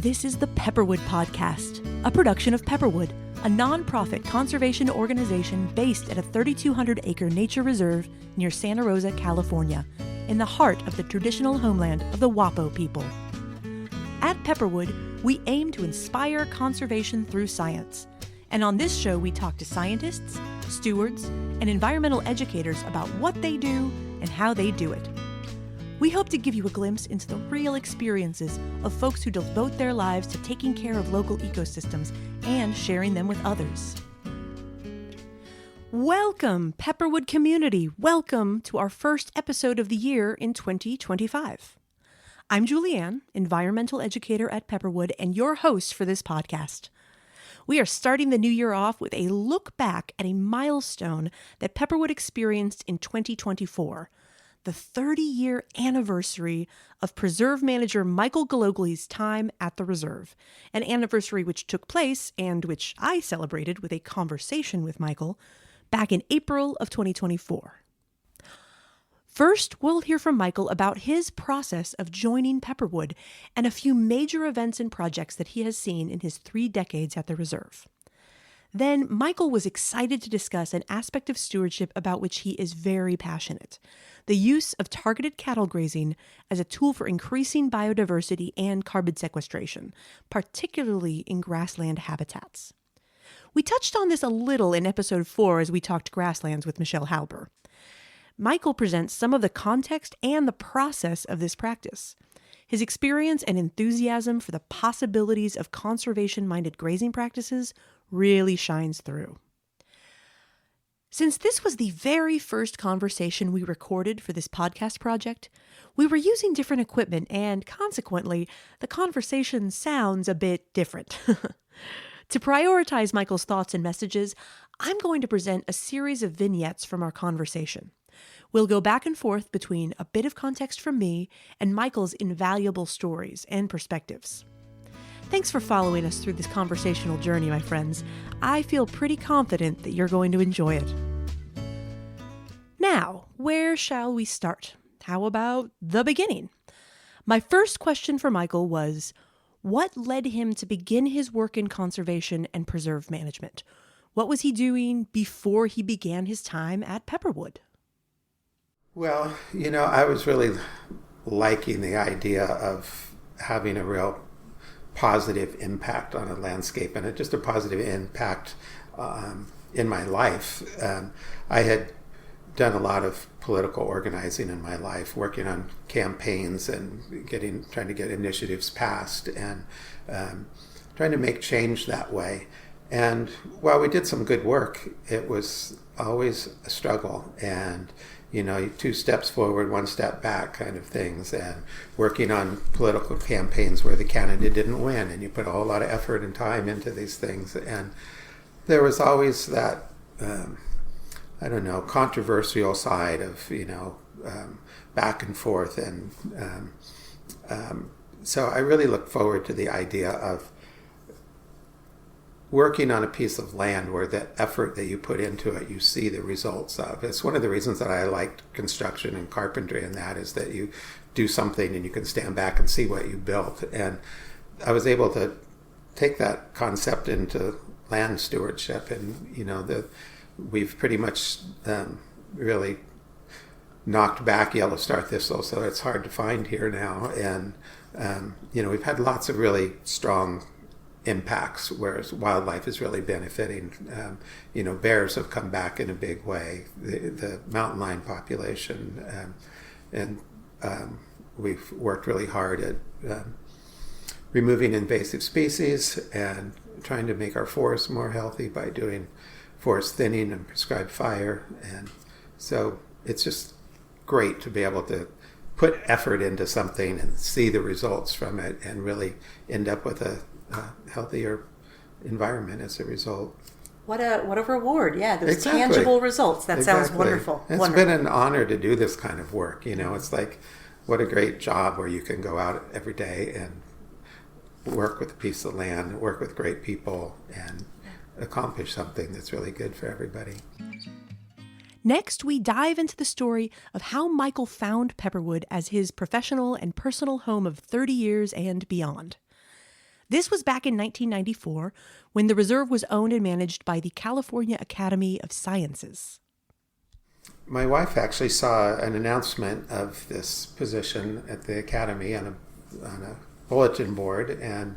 This is the Pepperwood Podcast, a production of Pepperwood, a nonprofit conservation organization based at a 3,200-acre nature reserve near Santa Rosa, California, in the heart of the traditional homeland of the Wapo people. At Pepperwood, we aim to inspire conservation through science. And on this show, we talk to scientists, stewards, and environmental educators about what they do and how they do it. We hope to give you a glimpse into the real experiences of folks who devote their lives to taking care of local ecosystems and sharing them with others. Welcome, Pepperwood community. Welcome to our first episode of the year in 2025. I'm Julianne, environmental educator at Pepperwood and your host for this podcast. We are starting the new year off with a look back at a milestone that Pepperwood experienced in 2024. The 30-year anniversary of Preserve Manager Michael Gillogly's time at the reserve, an anniversary which took place and which I celebrated with a conversation with Michael back in April of 2024. First, we'll hear from Michael about his process of joining Pepperwood and a few major events and projects that he has seen in his 3 decades at the reserve. Then, Michael was excited to discuss an aspect of stewardship about which he is very passionate: the use of targeted cattle grazing as a tool for increasing biodiversity and carbon sequestration, particularly in grassland habitats. We touched on this a little in episode 4 as we talked grasslands with Michelle Halber. Michael presents some of the context and the process of this practice. His experience and enthusiasm for the possibilities of conservation-minded grazing practices really shines through. Since this was the very first conversation we recorded for this podcast project, we were using different equipment and, consequently, the conversation sounds a bit different. To prioritize Michael's thoughts and messages, I'm going to present a series of vignettes from our conversation. We'll go back and forth between a bit of context from me and Michael's invaluable stories and perspectives. Thanks for following us through this conversational journey, my friends. I feel pretty confident that you're going to enjoy it. Now, where shall we start? How about the beginning? My first question for Michael was, what led him to begin his work in conservation and preserve management? What was he doing before he began his time at Pepperwood? Well, I was really liking the idea of having a real positive impact on a landscape and just a positive impact in my life. I had done a lot of political organizing in my life, working on campaigns and trying to get initiatives passed and trying to make change that way. And while we did some good work, it was always a struggle and 2 steps forward, 1 step back kind of things, and working on political campaigns where the candidate didn't win, and you put a whole lot of effort and time into these things. And there was always that, controversial side of, back and forth. And so I really look forward to the idea of working on a piece of land where the effort that you put into it, you see the results of. It's one of the reasons that I liked construction and carpentry, and that is that you do something and you can stand back and see what you built. And I was able to take that concept into land stewardship, and we've pretty much really knocked back yellow star thistle, so it's hard to find here now. And we've had lots of really strong impacts, whereas wildlife is really benefiting. Bears have come back in a big way, the mountain lion population, and we've worked really hard at removing invasive species and trying to make our forests more healthy by doing forest thinning and prescribed fire. And so it's just great to be able to put effort into something and see the results from it and really end up with a healthier environment as a result. What a reward. Yeah, those tangible results. That sounds wonderful. It's been an honor to do this kind of work. It's like, what a great job where you can go out every day and work with a piece of land, work with great people, and accomplish something that's really good for everybody. Next, we dive into the story of how Michael found Pepperwood as his professional and personal home of 30 years and beyond. This was back in 1994 when the reserve was owned and managed by the California Academy of Sciences. My wife actually saw an announcement of this position at the Academy on a bulletin board, and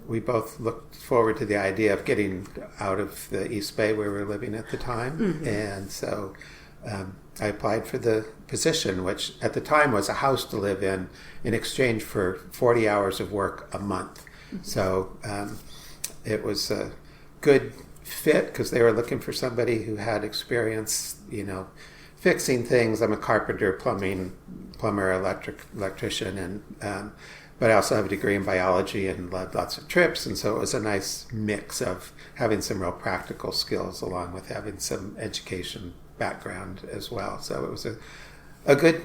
we both looked forward to the idea of getting out of the East Bay where we were living at the time. Mm-hmm. And so I applied for the position, which at the time was a house to live in exchange for 40 hours of work a month. Mm-hmm. So it was a good fit because they were looking for somebody who had experience, fixing things. I'm a carpenter, plumber, electrician, and but I also have a degree in biology and led lots of trips, and so it was a nice mix of having some real practical skills along with having some education background as well. So it was a good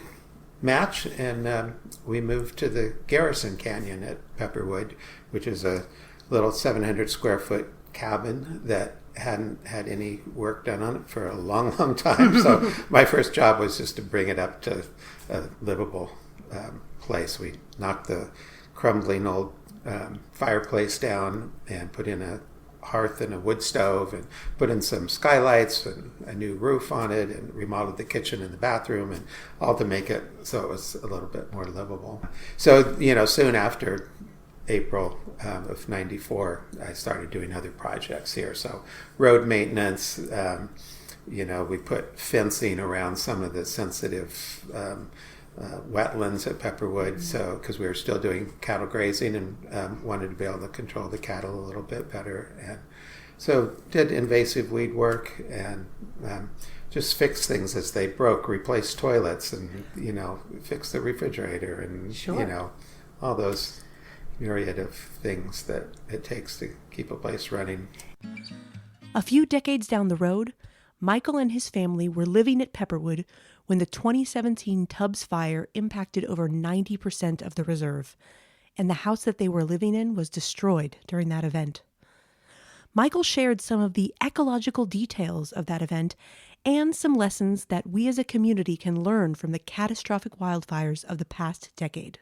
match, and we moved to the Garrison Canyon at Pepperwood, which is a little 700 square foot cabin that hadn't had any work done on it for a long, long time. So my first job was just to bring it up to a livable place. We knocked the crumbling old fireplace down and put in a hearth and a wood stove and put in some skylights and a new roof on it and remodeled the kitchen and the bathroom and all to make it so it was a little bit more livable. So, soon after April of 94, I started doing other projects here. So road maintenance, we put fencing around some of the sensitive wetlands at Pepperwood, so because we were still doing cattle grazing and wanted to be able to control the cattle a little bit better. And so did invasive weed work and just fix things as they broke, replace toilets and, fix the refrigerator and, Sure. All those myriad of things that it takes to keep a place running. A few decades down the road, Michael and his family were living at Pepperwood when the 2017 Tubbs fire impacted over 90% of the reserve, and the house that they were living in was destroyed during that event. Michael shared some of the ecological details of that event and some lessons that we as a community can learn from the catastrophic wildfires of the past decade.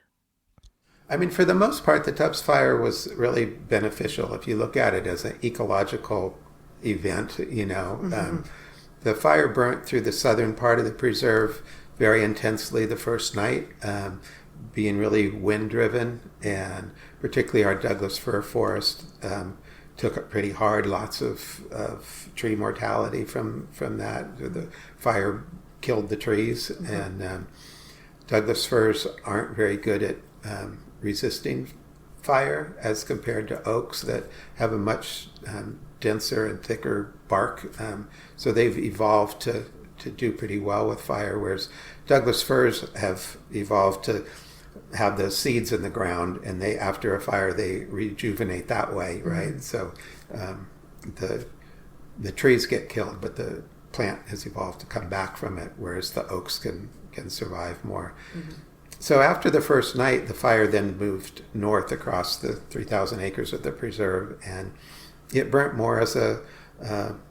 I mean, for the most part, the Tubbs fire was really beneficial if you look at it as an ecological event, Mm-hmm. The fire burnt through the southern part of the preserve very intensely the first night, being really wind-driven, and particularly our Douglas fir forest took it pretty hard. Lots of tree mortality from that. The fire killed the trees, mm-hmm. and Douglas firs aren't very good at resisting fire as compared to oaks that have a much denser and thicker bark. So they've evolved to do pretty well with fire, whereas Douglas firs have evolved to have the seeds in the ground, and they after a fire they rejuvenate that way, right? Mm-hmm. So the trees get killed, but the plant has evolved to come back from it, whereas the oaks can survive more. Mm-hmm. So after the first night, the fire then moved north across the 3,000 acres of the preserve, and it burnt more as a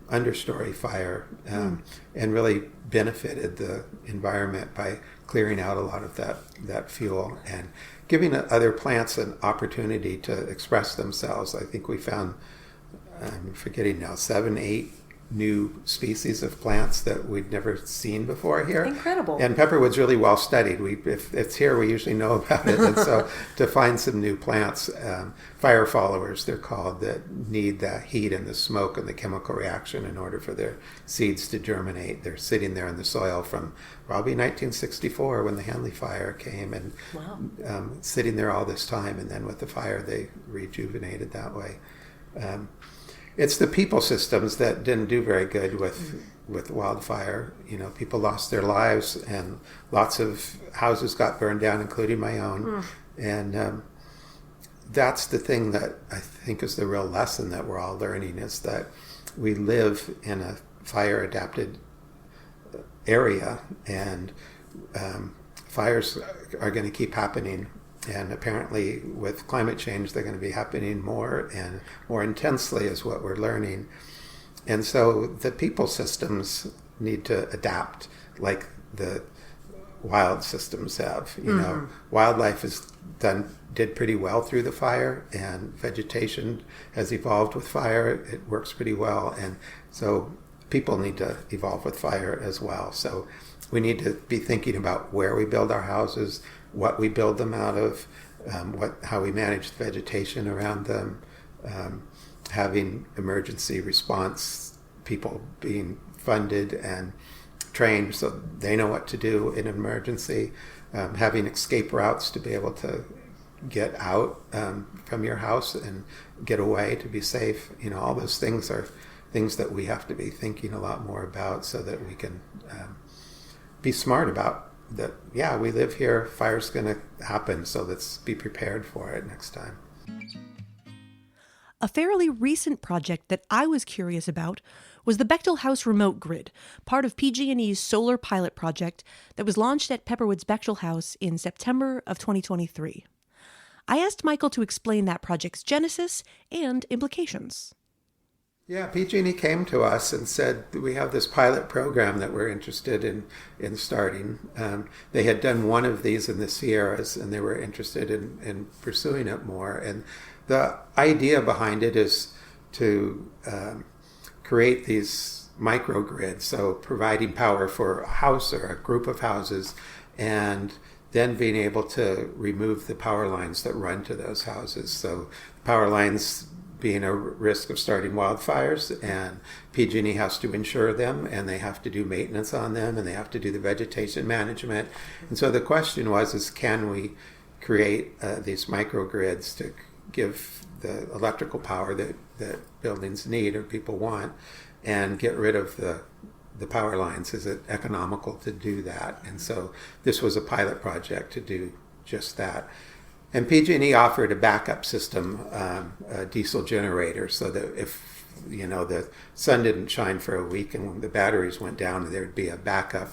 understory fire, and really benefited the environment by clearing out a lot of that fuel and giving other plants an opportunity to express themselves. I think we found, I'm forgetting now, 7, 8 new species of plants that we'd never seen before here. Incredible. And Pepperwood's really well studied. If it's here, we usually know about it. And so to find some new plants, fire followers they're called, that need the heat and the smoke and the chemical reaction in order for their seeds to germinate. They're sitting there in the soil from probably 1964 when the Hanley fire came, and wow. Sitting there all this time, and then with the fire they rejuvenated that way. It's the people systems that didn't do very good with wildfire. People lost their lives, and lots of houses got burned down, including my own. And that's the thing that I think is the real lesson that we're all learning, is that we live in a fire-adapted area, and fires are going to keep happening. And apparently with climate change, they're going to be happening more and more intensely, is what we're learning. And so the people systems need to adapt, like the wild systems have. You know, wildlife did pretty well through the fire, and vegetation has evolved with fire. It works pretty well, and so people need to evolve with fire as well. So we need to be thinking about where we build our houses, what we build them out of, how we manage the vegetation around them, having emergency response people being funded and trained so they know what to do in an emergency, having escape routes to be able to get out from your house and get away to be safe. You know, all those things are things that we have to be thinking a lot more about so that we can be smart about that. Yeah, we live here, fire's going to happen, so let's be prepared for it next time. A fairly recent project that I was curious about was the Bechtel House Remote Grid, part of PG&E's solar pilot project that was launched at Pepperwood's Bechtel House in September of 2023. I asked Michael to explain that project's genesis and implications. Yeah, PG&E came to us and said, we have this pilot program that we're interested in starting. They had done one of these in the Sierras, and they were interested in pursuing it more. And the idea behind it is to create these microgrids, so providing power for a house or a group of houses, and then being able to remove the power lines that run to those houses. So power lines being a risk of starting wildfires, and PG&E has to insure them, and they have to do maintenance on them, and they have to do the vegetation management. And so the question was, can we create these microgrids to give the electrical power that buildings need or people want, and get rid of the power lines? Is it economical to do that? And so this was a pilot project to do just that. And PG&E offered a backup system, a diesel generator, so that if the sun didn't shine for a week and when the batteries went down, there'd be a backup.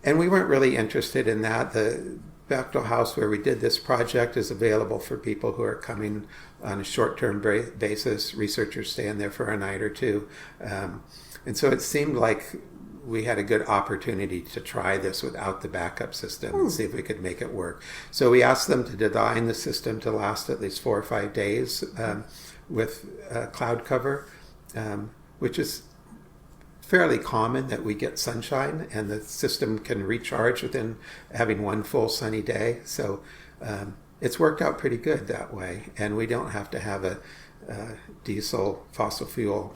And we weren't really interested in that. The Bechtel House where we did this project is available for people who are coming on a short-term basis. Researchers staying there for a night or two. And so it seemed like we had a good opportunity to try this without the backup system and see if we could make it work. So we asked them to design the system to last at least 4 or 5 days with cloud cover, which is fairly common that we get sunshine and the system can recharge within having one full sunny day. So it's worked out pretty good that way, and we don't have to have a diesel fossil fuel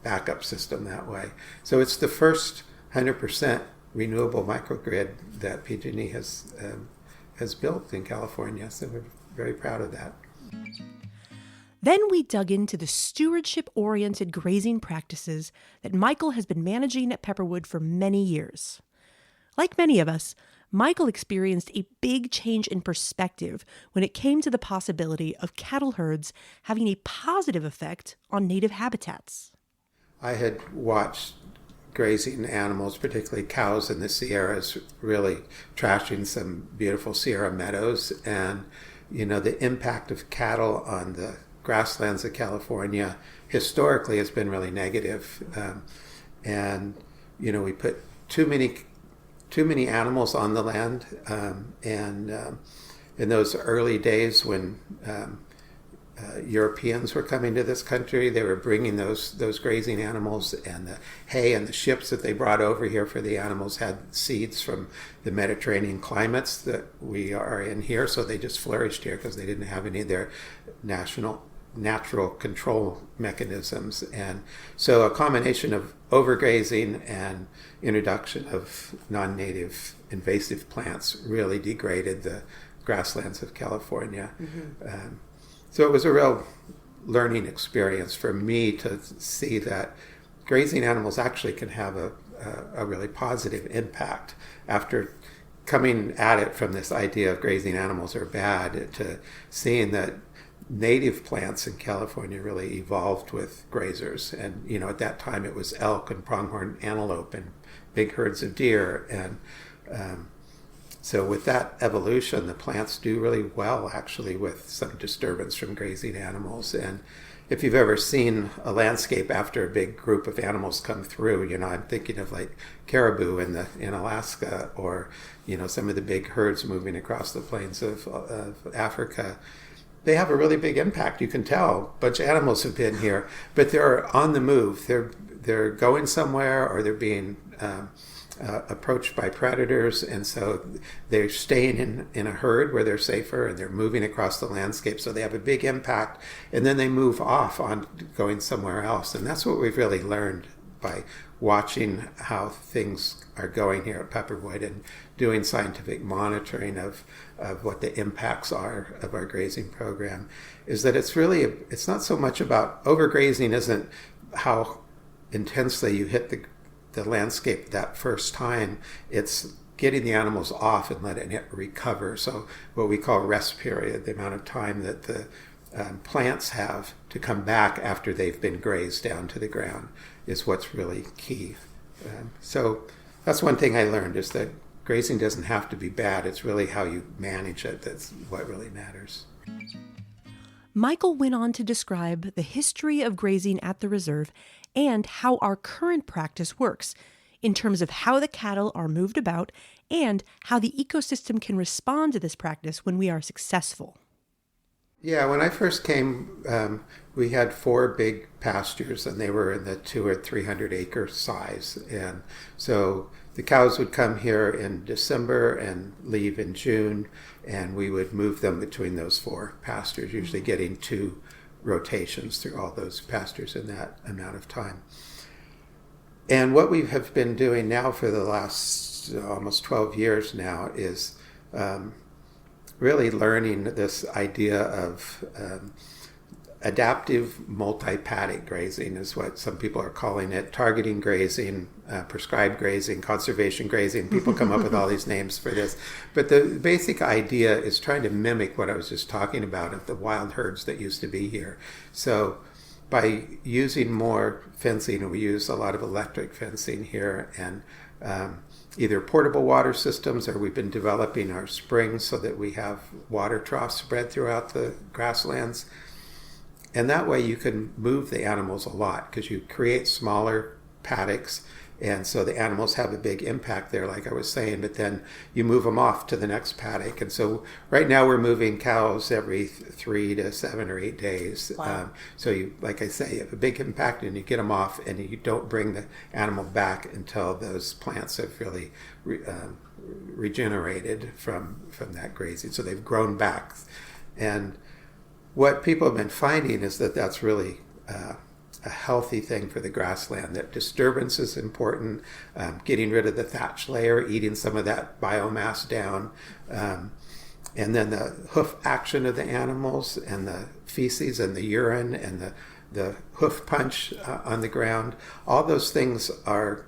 backup system that way. So it's the first 100% renewable microgrid that PG&E has built in California. So we're very proud of that. Then we dug into the stewardship-oriented grazing practices that Michael has been managing at Pepperwood for many years. Like many of us, Michael experienced a big change in perspective when it came to the possibility of cattle herds having a positive effect on native habitats. I had watched grazing animals, particularly cows in the Sierras, really trashing some beautiful Sierra meadows. And, the impact of cattle on the grasslands of California historically has been really negative. We put too many animals on the land. In those early days when Europeans were coming to this country, they were bringing those grazing animals, and the hay and the ships that they brought over here for the animals had seeds from the Mediterranean climates that we are in here, so they just flourished here because they didn't have any of their natural control mechanisms. And so a combination of overgrazing and introduction of non-native invasive plants really degraded the grasslands of California. Mm-hmm. So it was a real learning experience for me to see that grazing animals actually can have a really positive impact. After coming at it from this idea of grazing animals are bad, to seeing that native plants in California really evolved with grazers. And, at that time it was elk and pronghorn antelope and big herds of deer. And So with that evolution, the plants do really well actually with some disturbance from grazing animals. And if you've ever seen a landscape after a big group of animals come through, I'm thinking of like caribou in Alaska, or some of the big herds moving across the plains of Africa. They have a really big impact. You can tell a bunch of animals have been here, but they're on the move. They're going somewhere, or they're being approached by predators, and so they're staying in a herd where they're safer, and they're moving across the landscape, so they have a big impact, and then they move off on going somewhere else. And that's what we've really learned by watching how things are going here at Pepperwood and doing scientific monitoring of what the impacts are of our grazing program, is that it's not so much about overgrazing isn't how intensely you hit the landscape that first time. It's getting the animals off and letting it recover. So what we call rest period, the amount of time that the plants have to come back after they've been grazed down to the ground, is what's really key. So that's one thing I learned, is that grazing doesn't have to be bad. It's really how you manage it that's what really matters. Michael went on to describe the history of grazing at the reserve and how our current practice works in terms of how the cattle are moved about and how the ecosystem can respond to this practice when we are successful. Yeah, when I first came, we had 4 big pastures, and they were in the 200 or 300 acre size. And so the cows would come here in December and leave in June, and we would move them between those 4 pastures, usually getting 2 rotations through all those pastures in that amount of time. And what we have been doing now for the last almost 12 years now is really learning this idea of adaptive multi-paddock grazing is what some people are calling it. Targeting grazing, prescribed grazing, conservation grazing. People come up with all these names for this. But the basic idea is trying to mimic what I was just talking about of the wild herds that used to be here. So by using more fencing, we use a lot of electric fencing here, and either portable water systems, or we've been developing our springs so that we have water troughs spread throughout the grasslands. And that way you can move the animals a lot, because you create smaller paddocks, and so the animals have a big impact there, like I was saying, but then you move them off to the next paddock. And so right now we're moving cows every 3 to 7 or 8 days. Wow. So you, like I say, you have a big impact, and you get them off, and you don't bring the animal back until those plants have really regenerated from that grazing. So they've grown back. And what people have been finding is that that's really a healthy thing for the grassland, that disturbance is important, getting rid of the thatch layer, eating some of that biomass down, and then the hoof action of the animals, and the feces and the urine and the hoof punch on the ground. All those things are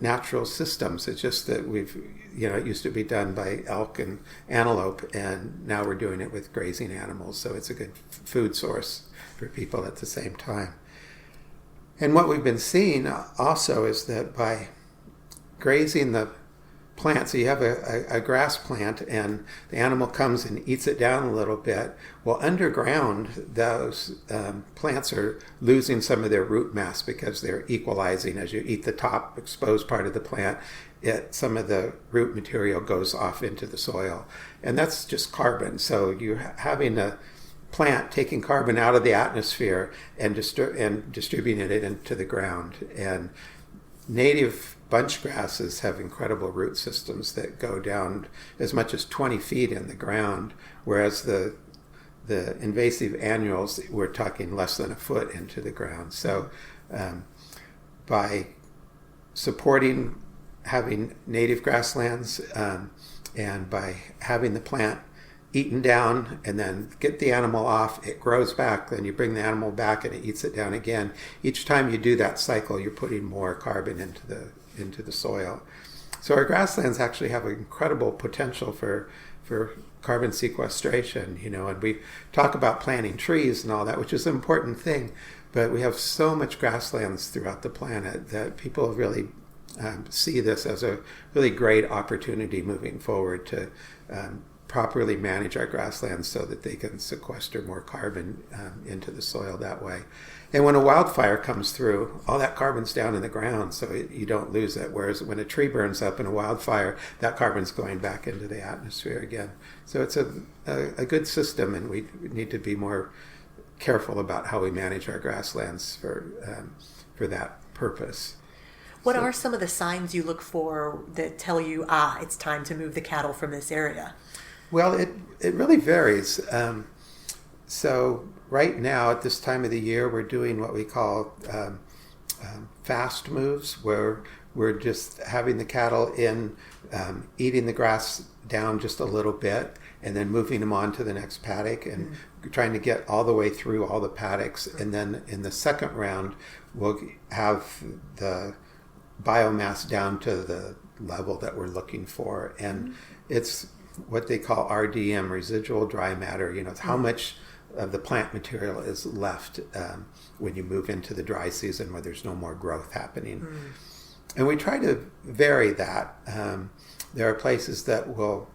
natural systems. It's just that it used to be done by elk and antelope, and now we're doing it with grazing animals. So it's a good food source for people at the same time. And what we've been seeing also is that by grazing the plant, so you have a grass plant, and the animal comes and eats it down a little bit. Well, underground, those plants are losing some of their root mass because they're equalizing. As you eat the top exposed part of the plant, some of the root material goes off into the soil, and that's just carbon. So you're having a plant taking carbon out of the atmosphere and distributing it into the ground. And native bunch grasses have incredible root systems that go down as much as 20 feet in the ground, whereas the invasive annuals, we're talking less than a foot into the ground. So by supporting having native grasslands and by having the plant eaten down and then get the animal off, it grows back, then you bring the animal back and it eats it down again. Each time you do that cycle, you're putting more carbon into the soil. So our grasslands actually have incredible potential for carbon sequestration, and we talk about planting trees and all that, which is an important thing, but we have so much grasslands throughout the planet that people really see this as a really great opportunity moving forward to properly manage our grasslands so that they can sequester more carbon into the soil that way. And when a wildfire comes through, all that carbon's down in the ground, so you don't lose it. Whereas when a tree burns up in a wildfire, that carbon's going back into the atmosphere again. So it's a good system, and we need to be more careful about how we manage our grasslands for that purpose. What are some of the signs you look for that tell you, it's time to move the cattle from this area? Well, it really varies. So right now, at this time of the year, we're doing what we call fast moves, where we're just having the cattle in, eating the grass down just a little bit, and then moving them on to the next paddock and trying to get all the way through all the paddocks. And then in the second round, we'll have the biomass down to the level that we're looking for. And it's what they call RDM, residual dry matter. It's how much of the plant material is left when you move into the dry season where there's no more growth happening. And we try to vary that. There are places that will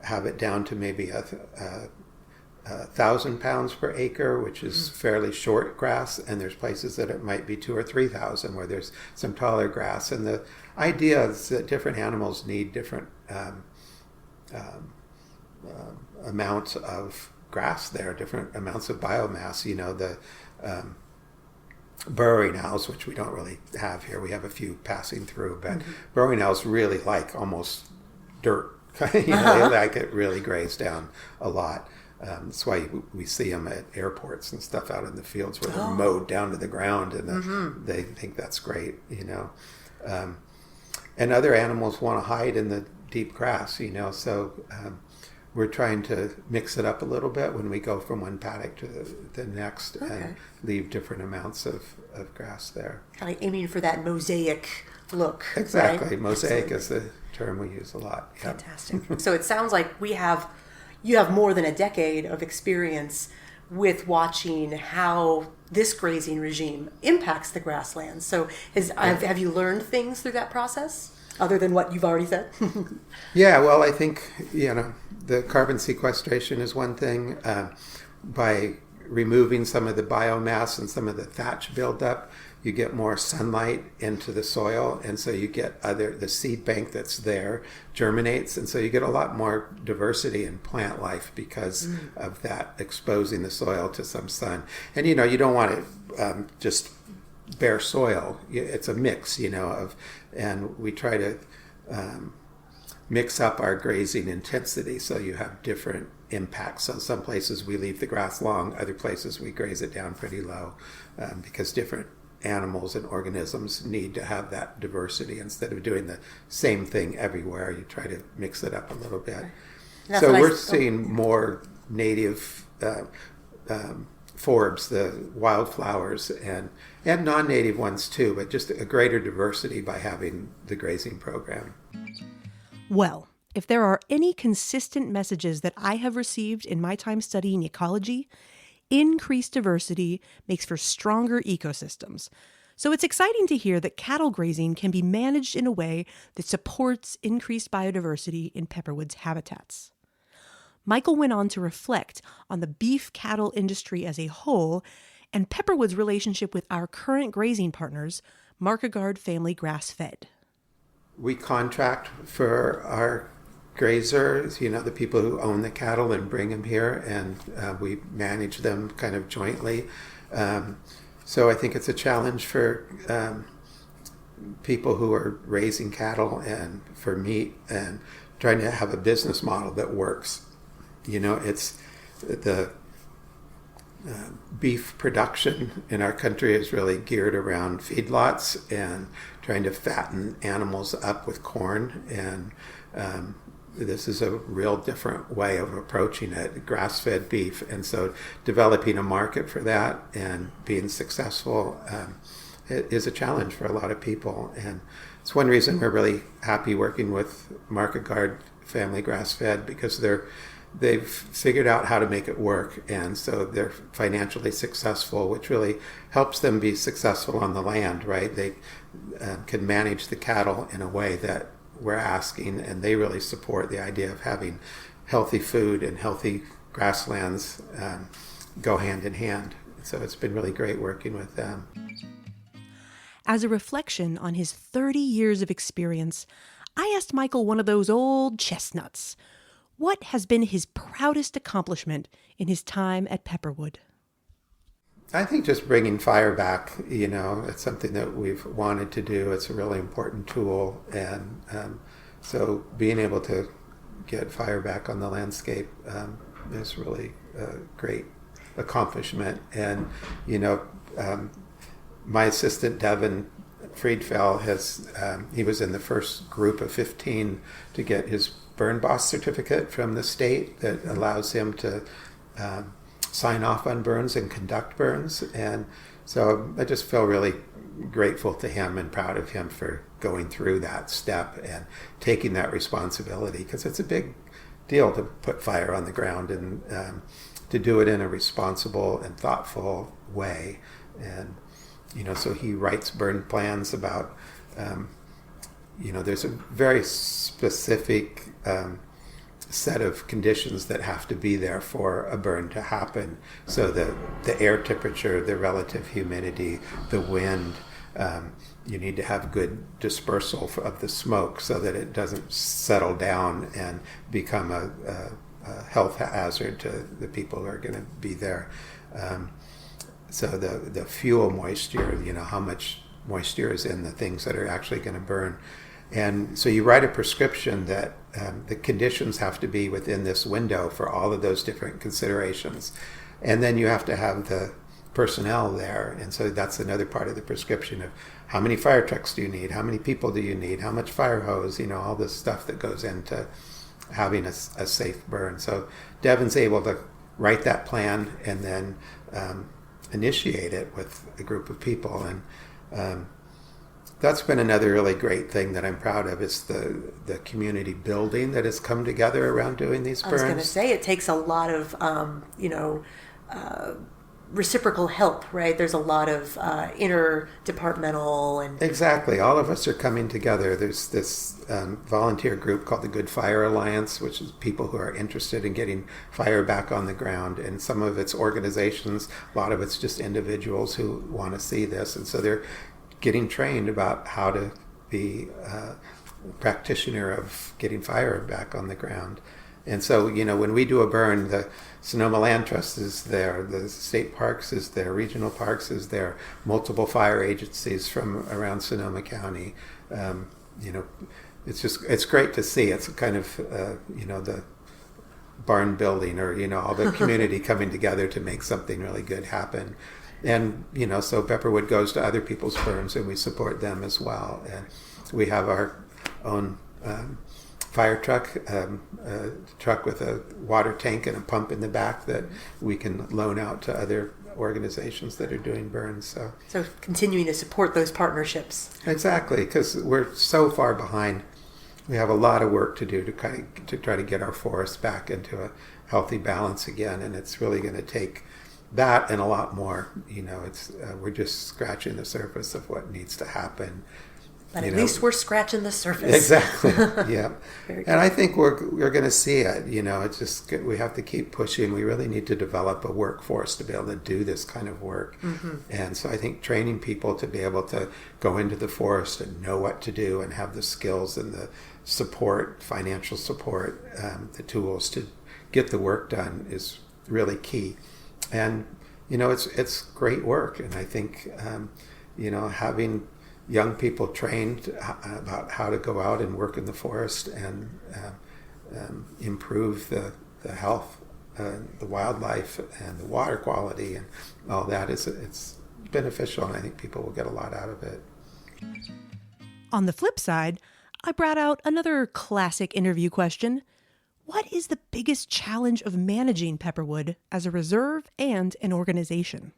have it down to maybe 1,000 pounds per acre, which is fairly short grass, and there's places that it might be 2,000 or 3,000 where there's some taller grass. And the idea is that different animals need different amounts of grass there, different amounts of biomass. The burrowing owls, which we don't really have here, we have a few passing through, but burrowing owls really like almost dirt. They like it really grazed down a lot. That's why we see them at airports and stuff out in the fields where they're mowed down to the ground, and they think that's great. And other animals want to hide in the deep grass. So we're trying to mix it up a little bit when we go from one paddock to the next, and leave different amounts of grass there. Kind of aiming for that mosaic look. Exactly. Right? Mosaic is the term we use a lot. Yep. Fantastic. So it sounds like you have more than a decade of experience with watching how this grazing regime impacts the grasslands. So have you learned things through that process? Other than what you've already said? Yeah, well, I think, the carbon sequestration is one thing. By removing some of the biomass and some of the thatch buildup, you get more sunlight into the soil, and so you get the seed bank that's there germinates, and so you get a lot more diversity in plant life because of that, exposing the soil to some sun. And you don't want it just bare soil. It's a mix, and we try to mix up our grazing intensity so you have different impacts. So some places we leave the grass long, other places we graze it down pretty low, because different animals and organisms need to have that diversity. Instead of doing the same thing everywhere, you try to mix it up a little bit. So we're seeing more native forbs, the wildflowers, and non-native ones too, but just a greater diversity by having the grazing program. Well, if there are any consistent messages that I have received in my time studying ecology, increased diversity makes for stronger ecosystems. So it's exciting to hear that cattle grazing can be managed in a way that supports increased biodiversity in Pepperwood's habitats. Michael went on to reflect on the beef cattle industry as a whole and Pepperwood's relationship with our current grazing partners, Markegard Family Grass-Fed. We contract for our grazers, the people who own the cattle and bring them here, and we manage them kind of jointly. So I think it's a challenge for people who are raising cattle and for meat and trying to have a business model that works. It's the beef production in our country is really geared around feedlots and trying to fatten animals up with corn, and this is a real different way of approaching it, grass-fed beef. And so developing a market for that and being successful is a challenge for a lot of people. And it's one reason we're really happy working with Markegard Family Grass-Fed, because they're they've figured out how to make it work, and so they're financially successful, which really helps them be successful on the land, right? They can manage the cattle in a way that we're asking, and they really support the idea of having healthy food and healthy grasslands go hand in hand. So it's been really great working with them. As a reflection on his 30 years of experience, I asked Michael one of those old chestnuts. What has been his proudest accomplishment in his time at Pepperwood? I think just bringing fire back, it's something that we've wanted to do. It's a really important tool. And so being able to get fire back on the landscape is really a great accomplishment. And, my assistant, Devin Friedfeld, he was in the first group of 15 to get his burn boss certificate from the state that allows him to sign off on burns and conduct burns. And so I just feel really grateful to him and proud of him for going through that step and taking that responsibility, because it's a big deal to put fire on the ground and to do it in a responsible and thoughtful way. And so he writes burn plans about there's a very specific set of conditions that have to be there for a burn to happen. So the air temperature, the relative humidity, the wind, you need to have good dispersal of the smoke so that it doesn't settle down and become a health hazard to the people who are going to be there. So the fuel moisture, how much moisture is in the things that are actually going to burn. And so you write a prescription that the conditions have to be within this window for all of those different considerations. And then you have to have the personnel there. And so that's another part of the prescription of how many fire trucks do you need? How many people do you need? How much fire hose? All this stuff that goes into having a safe burn. So Devin's able to write that plan and then initiate it with a group of people. And that's been another really great thing that I'm proud of, is the community building that has come together around doing these burns. I was going to say, it takes a lot of, reciprocal help, right? There's a lot of interdepartmental and... Exactly. All of us are coming together. There's this volunteer group called the Good Fire Alliance, which is people who are interested in getting fire back on the ground. And some of it's organizations, a lot of it's just individuals who want to see this. And so they're getting trained about how to be a practitioner of getting fire back on the ground. And so, when we do a burn, the Sonoma Land Trust is there, the state parks is there, regional parks is there, multiple fire agencies from around Sonoma County. It's great to see. It's kind of, the barn building, or, all the community coming together to make something really good happen. And, so Pepperwood goes to other people's burns and we support them as well. And we have our own fire truck, a truck with a water tank and a pump in the back that we can loan out to other organizations that are doing burns. So continuing to support those partnerships. Exactly, because we're so far behind. We have a lot of work to do to try to get our forests back into a healthy balance again, and it's really going to take that and a lot more. We're just scratching the surface of what needs to happen. But at least we're scratching the surface. Exactly. Yeah. And I think we're going to see it. It's just we have to keep pushing. We really need to develop a workforce to be able to do this kind of work. Mm-hmm. And so I think training people to be able to go into the forest and know what to do and have the skills and the support, financial support, the tools to get the work done is really key. And it's great work. And I think having young people trained about how to go out and work in the forest and improve the health, the wildlife, and the water quality, and all that it's beneficial, and I think people will get a lot out of it. On the flip side, I brought out another classic interview question. What is the biggest challenge of managing Pepperwood as a reserve and an organization?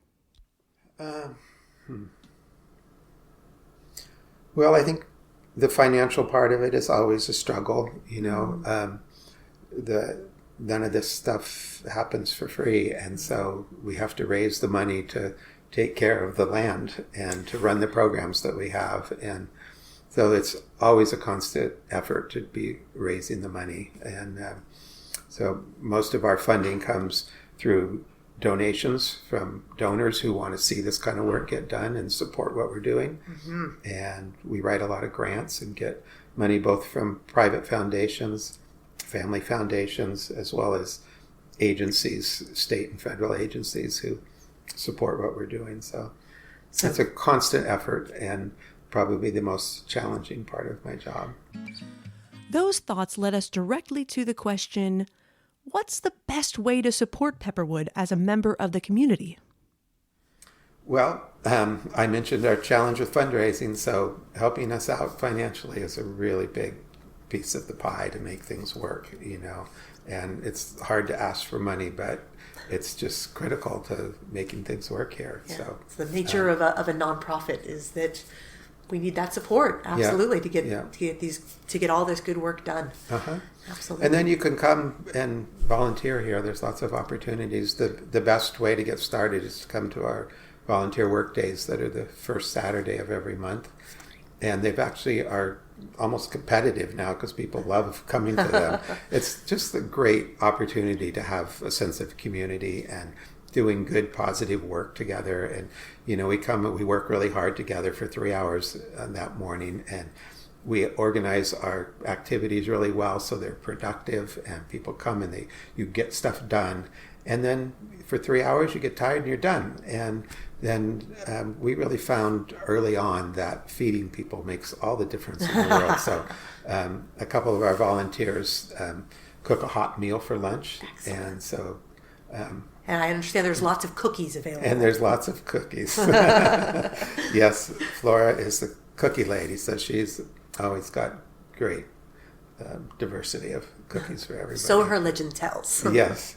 Well, I think the financial part of it is always a struggle. none of this stuff happens for free. And so we have to raise the money to take care of the land and to run the programs that we have. And so it's always a constant effort to be raising the money. And so most of our funding comes through donations from donors who want to see this kind of work get done and support what we're doing. Mm-hmm. And we write a lot of grants and get money both from private foundations, family foundations, as well as agencies, state and federal agencies who support what we're doing. So it's a constant effort and probably the most challenging part of my job. Those thoughts led us directly to the question, what's the best way to support Pepperwood as a member of the community? Well, I mentioned our challenge with fundraising, so helping us out financially is a really big piece of the pie to make things work, and it's hard to ask for money, but it's just critical to making things work here. Yeah. So it's the nature of a nonprofit is that we need that support, absolutely, to get all this good work done. Uh-huh. Absolutely. And then you can come and volunteer here. There's lots of opportunities. The best way to get started is to come to our volunteer work days that are the first Saturday of every month. And they've actually are almost competitive now because people love coming to them. It's just a great opportunity to have a sense of community and doing good, positive work together. And, we work really hard together for 3 hours that morning, and we organize our activities really well so they're productive and people come and you get stuff done. And then for 3 hours you get tired and you're done. And then we really found early on that feeding people makes all the difference in the world. So a couple of our volunteers cook a hot meal for lunch. Excellent. And so... and I understand there's lots of cookies available. And there's lots of cookies. Yes, Flora is the cookie lady, so she's always got great diversity of cookies for everybody. So her legend tells. Yes.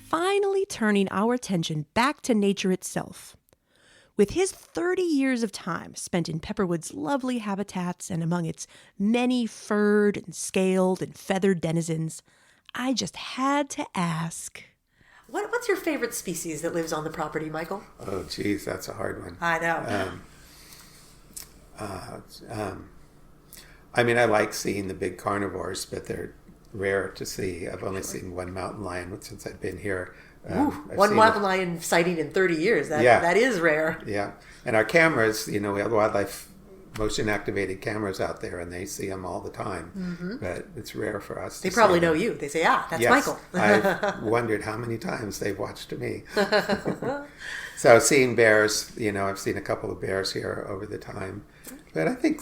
Finally turning our attention back to nature itself. With his 30 years of time spent in Pepperwood's lovely habitats and among its many furred and scaled and feathered denizens, I just had to ask. What's your favorite species that lives on the property, Michael? Oh, geez, that's a hard one. I know. I like seeing the big carnivores, but they're rare to see. I've only seen one mountain lion since I've been here. One mountain lion sighting in 30 years. That is rare. Yeah. And our cameras, we have wildlife motion activated cameras out there and they see them all the time. Mm-hmm. But it's rare for us. They probably know you. They say, that's yes, Michael. I've wondered how many times they've watched me. So seeing bears, I've seen a couple of bears here over the time. But I think,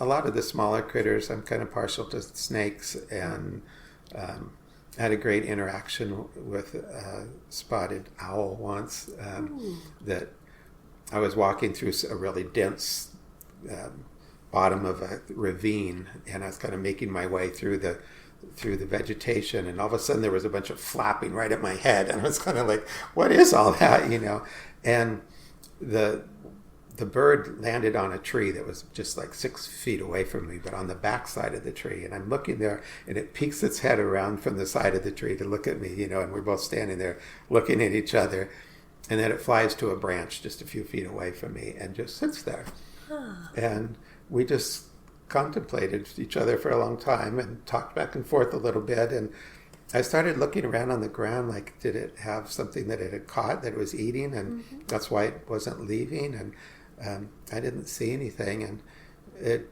a lot of the smaller critters, I'm kind of partial to snakes, and had a great interaction with a spotted owl once that I was walking through a really dense bottom of a ravine, and I was kind of making my way through the vegetation, and all of a sudden there was a bunch of flapping right at my head, and I was kind of like, what is all that, And the bird landed on a tree that was just like 6 feet away from me, but on the back side of the tree. And I'm looking there, and it peeks its head around from the side of the tree to look at me, and we're both standing there looking at each other. And then it flies to a branch just a few feet away from me and just sits there. And we just contemplated each other for a long time and talked back and forth a little bit. And I started looking around on the ground, like, did it have something that it had caught that it was eating? And that's why it wasn't leaving. And I didn't see anything. And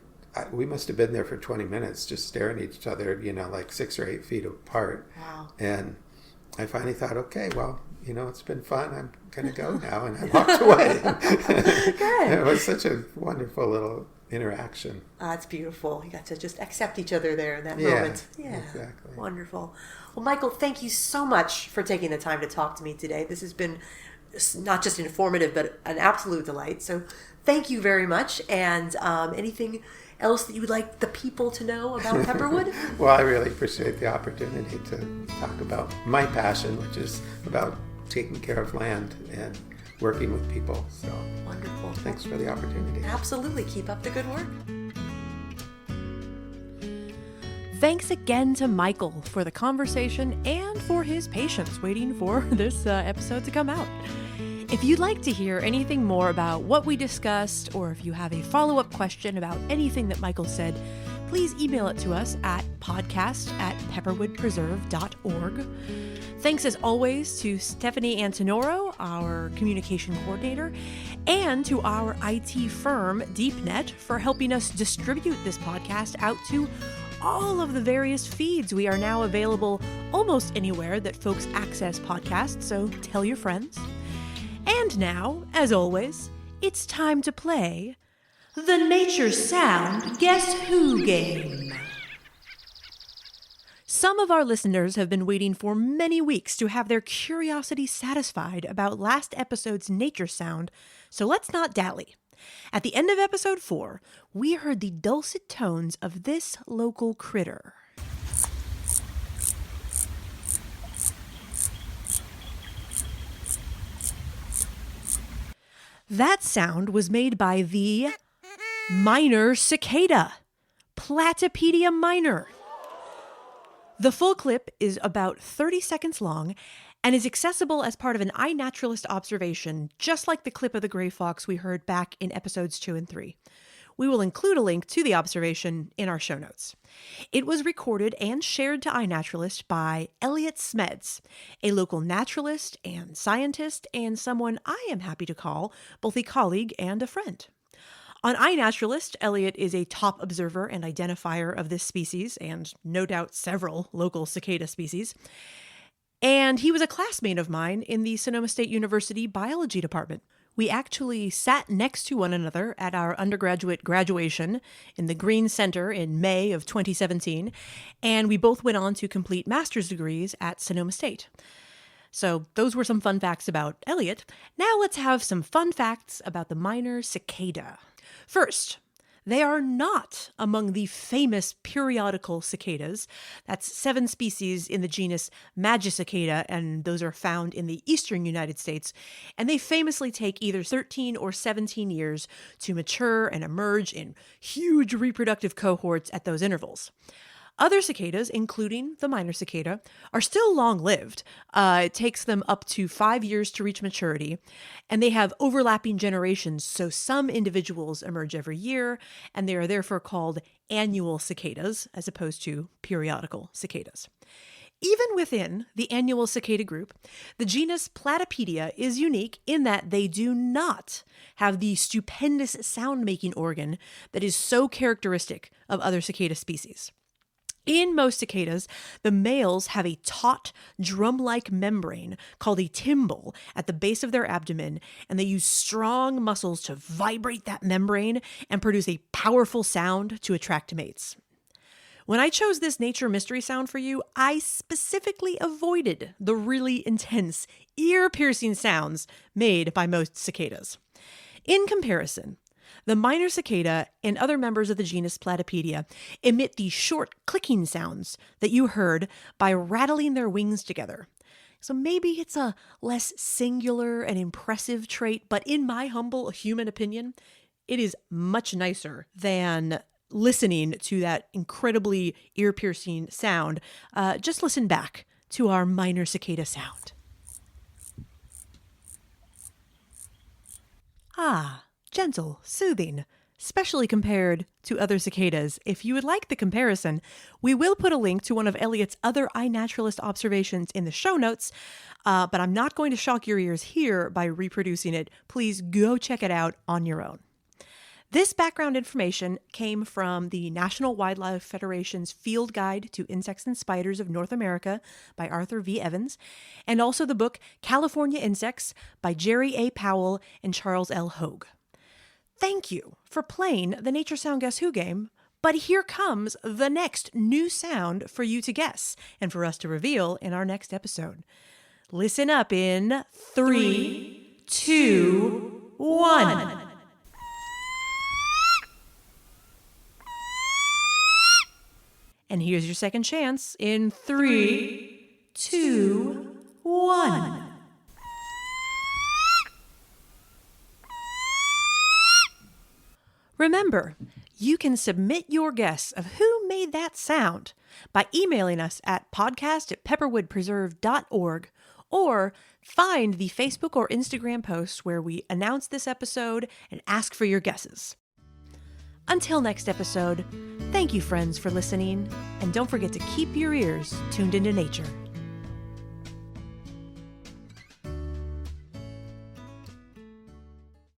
we must have been there for 20 minutes just staring at each other, like 6 or 8 feet apart. Wow. And I finally thought, okay, well, it's been fun. I'm going to go now. And I walked away. Good. It was such a wonderful little interaction. It's beautiful. You got to just accept each other there in that moment. Yeah, exactly. Wonderful. Well, Michael, thank you so much for taking the time to talk to me today. This has been not just informative, but an absolute delight. So thank you very much. And anything else that you would like the people to know about Pepperwood? Well, I really appreciate the opportunity to talk about my passion, which is about taking care of land and working with people. So wonderful. Thanks for the opportunity. Absolutely. Keep up the good work. Thanks again to Michael for the conversation and for his patience waiting for this episode to come out. If you'd like to hear anything more about what we discussed, or if you have a follow-up question about anything that Michael said, please email it to us at podcast@pepperwoodpreserve.org. Thanks as always to Stephanie Antonoro, our communication coordinator, and to our IT firm, DeepNet, for helping us distribute this podcast out to all of the various feeds. We are now available almost anywhere that folks access podcasts, so tell your friends. And now, as always, it's time to play the Nature Sound Guess Who game. Some of our listeners have been waiting for many weeks to have their curiosity satisfied about last episode's nature sound, so let's not dally. At the end of episode 4, we heard the dulcet tones of this local critter. That sound was made by the minor cicada, Platypedia minor. The full clip is about 30 seconds long and is accessible as part of an iNaturalist observation, just like the clip of the gray fox we heard back in episodes 2 and 3. We will include a link to the observation in our show notes. It was recorded and shared to iNaturalist by Elliot Smeds, a local naturalist and scientist, and someone I am happy to call both a colleague and a friend. On iNaturalist, Elliot is a top observer and identifier of this species, and no doubt several local cicada species. And he was a classmate of mine in the Sonoma State University biology department. We actually sat next to one another at our undergraduate graduation in the Green Center in May of 2017, and we both went on to complete master's degrees at Sonoma State. So those were some fun facts about Elliot. Now let's have some fun facts about the minor cicada. First, they are not among the famous periodical cicadas. That's 7 species in the genus Magicicada, and those are found in the eastern United States. And they famously take either 13 or 17 years to mature and emerge in huge reproductive cohorts at those intervals. Other cicadas, including the minor cicada, are still long-lived. It takes them up to 5 years to reach maturity, and they have overlapping generations, so some individuals emerge every year, and they are therefore called annual cicadas, as opposed to periodical cicadas. Even within the annual cicada group, the genus Platypedia is unique in that they do not have the stupendous sound-making organ that is so characteristic of other cicada species. In most cicadas, the males have a taut, drum-like membrane called a tymbal at the base of their abdomen, and they use strong muscles to vibrate that membrane and produce a powerful sound to attract mates. When I chose this nature mystery sound for you, I specifically avoided the really intense, ear-piercing sounds made by most cicadas. In comparison, the minor cicada and other members of the genus Platypedia emit the short clicking sounds that you heard by rattling their wings together. So maybe it's a less singular and impressive trait, but in my humble human opinion, it is much nicer than listening to that incredibly ear-piercing sound. Just listen back to our minor cicada sound. Ah. Gentle, soothing, specially compared to other cicadas. If you would like the comparison, we will put a link to one of Elliot's other iNaturalist observations in the show notes, but I'm not going to shock your ears here by reproducing it. Please go check it out on your own. This background information came from the National Wildlife Federation's Field Guide to Insects and Spiders of North America by Arthur V. Evans, and also the book California Insects by Jerry A. Powell and Charles L. Hogue. Thank you for playing the Nature Sound Guess Who game, but here comes the next new sound for you to guess and for us to reveal in our next episode. Listen up in 3, 2, 1. And here's your second chance in 3, 2, 1. Remember, you can submit your guess of who made that sound by emailing us at podcast@pepperwoodpreserve.org, or find the Facebook or Instagram post where we announce this episode and ask for your guesses. Until next episode, thank you, friends, for listening, and don't forget to keep your ears tuned into nature.